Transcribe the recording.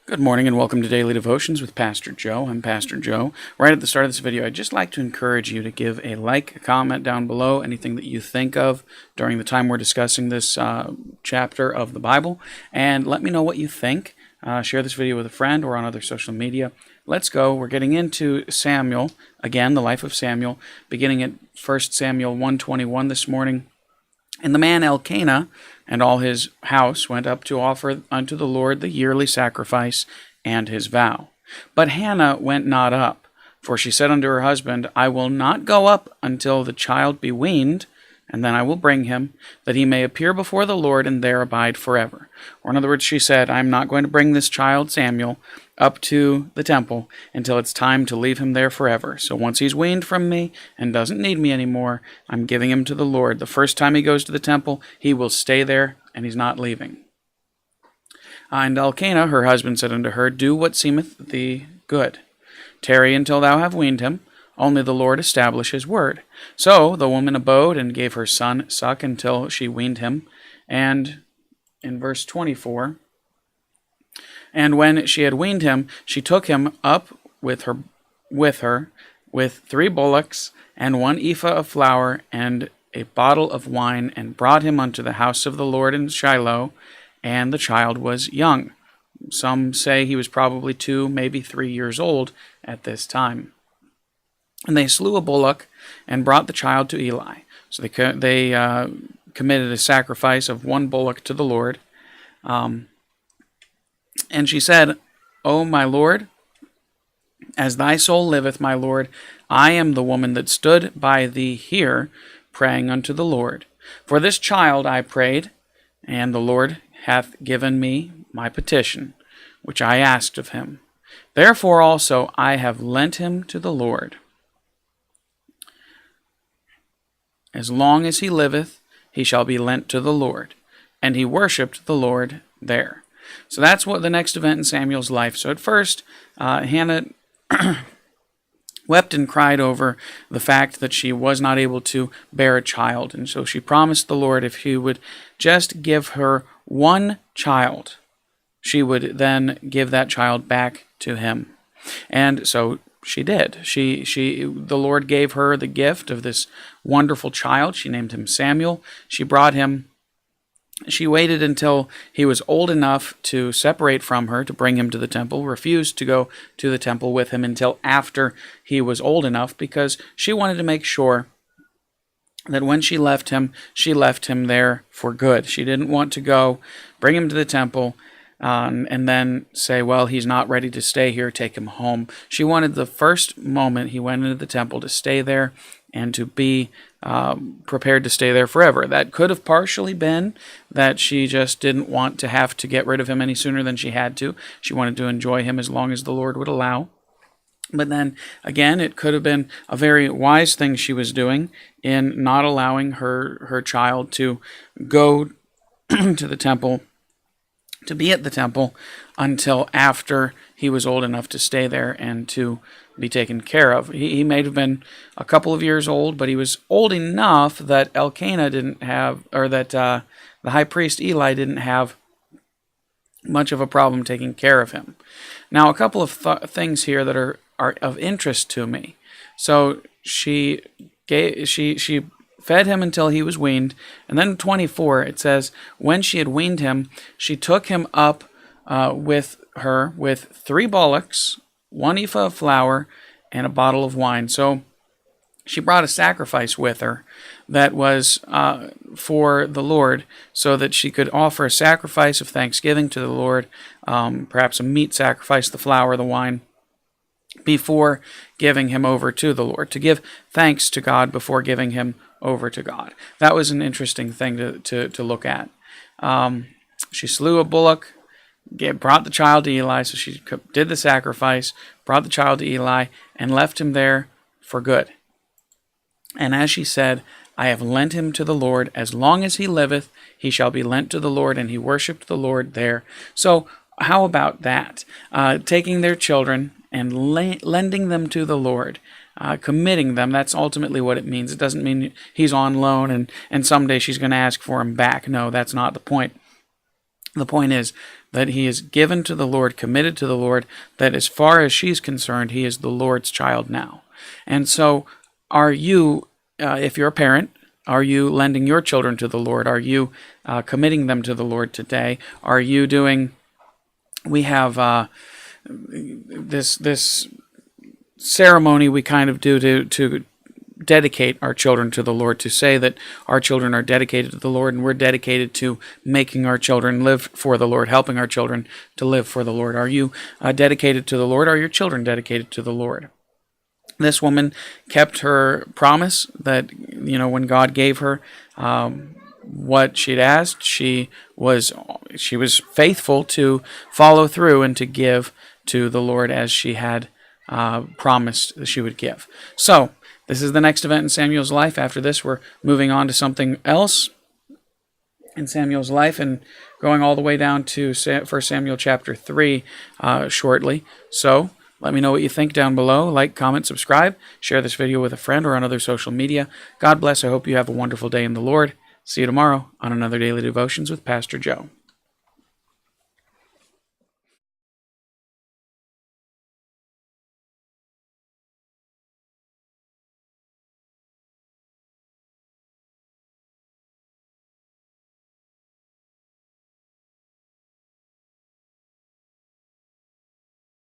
Good morning and welcome to Daily Devotions with Pastor Joe. I'm Pastor Joe. Right at the start of this video, I'd just like to encourage you to give a like, a comment down below, anything that you think of during the time we're discussing this chapter of the Bible, and let me know what you think. Share this video with a friend or on other social media. Let's go. We're getting into Samuel, again, the life of Samuel, beginning at 1 Samuel 1:21 this morning. And the man Elkanah and all his house went up to offer unto the Lord the yearly sacrifice and his vow. But Hannah went not up, for she said unto her husband, I will not go up until the child be weaned, and then I will bring him, that he may appear before the Lord and there abide forever. Or in other words, she said, I'm not going to bring this child, Samuel, up to the temple until it's time to leave him there forever. So once he's weaned from me and doesn't need me anymore, I'm giving him to the Lord. The first time he goes to the temple, he will stay there, and he's not leaving. And Elkanah, her husband, said unto her, Do what seemeth thee good. Tarry until thou have weaned him. Only the Lord establish his word. So the woman abode and gave her son suck until she weaned him. And in verse 24, and when she had weaned him, she took him up with her with 3 bullocks and 1 ephah of flour and a bottle of wine, and brought him unto the house of the Lord in Shiloh. And the child was young. Some say he was probably 2, maybe 3 years old at this time. And they slew a bullock and brought the child to Eli. So they committed a sacrifice of 1 bullock to the Lord. And she said, O my Lord, as thy soul liveth, my Lord, I am the woman that stood by thee here, praying unto the Lord. For this child I prayed, and the Lord hath given me my petition, which I asked of him. Therefore also I have lent him to the Lord. As long as he liveth, he shall be lent to the Lord. And he worshipped the Lord there. So that's what the next event in Samuel's life. So at first, Hannah wept and cried over the fact that she was not able to bear a child. And so she promised the Lord if he would just give her 1 child, she would then give that child back to him. And so she did. The Lord gave her the gift of this wonderful child. She named him Samuel. She brought him. She waited until he was old enough to separate from her to bring him to the temple, refused to go to the temple with him until after he was old enough, because she wanted to make sure that when she left him there for good. She didn't want to go, bring him to the temple, and then say, well, he's not ready to stay here, take him home. She wanted the first moment he went into the temple to stay there and to be prepared to stay there forever. That could have partially been that she just didn't want to have to get rid of him any sooner than she had to. She wanted to enjoy him as long as the Lord would allow. But then, again, it could have been a very wise thing she was doing in not allowing her child to go to the temple, to be at the temple, until after he was old enough to stay there and to be taken care of. He may have been a couple of years old, but he was old enough that Elkanah didn't have, or that the high priest Eli didn't have much of a problem taking care of him. Now, a couple of things here that are of interest to me. So she fed him until he was weaned, and then in 24 it says, when she had weaned him, she took him up with her with 3 bullocks, 1 ephah of flour, and a bottle of wine. So she brought a sacrifice with her that was for the Lord, so that she could offer a sacrifice of thanksgiving to the Lord, perhaps a meat sacrifice, the flour, the wine, before giving him over to the Lord, to give thanks to God before giving him over to God. That was an interesting thing to look at. She slew a bullock, brought the child to Eli, so she did the sacrifice, brought the child to Eli, and left him there for good. And as she said, I have lent him to the Lord. As long as he liveth, he shall be lent to the Lord, and he worshipped the Lord there. So how about that? Taking their children and lending them to the Lord, committing them. That's ultimately what it means. It doesn't mean he's on loan and someday she's going to ask for him back. No, that's not the point. The point is that he is given to the Lord, committed to the Lord, that as far as she's concerned, he is the Lord's child now. And so are you, if you're a parent, are you lending your children to the Lord? Are you committing them to the Lord today? Are you doing, we have this ceremony we kind of do to dedicate our children to the Lord, to say that our children are dedicated to the Lord, and we're dedicated to making our children live for the Lord, helping our children to live for the Lord. Are you dedicated to the Lord? Are your children dedicated to the Lord? This woman kept her promise that, when God gave her what she'd asked, she was faithful to follow through and to give to the Lord as she had promised that she would give. So this is the next event in Samuel's life. After this, we're moving on to something else in Samuel's life and going all the way down to 1 Samuel chapter 3 shortly. So let me know what you think down below. Like, comment, subscribe. Share this video with a friend or on other social media. God bless. I hope you have a wonderful day in the Lord. See you tomorrow on another Daily Devotions with Pastor Joe.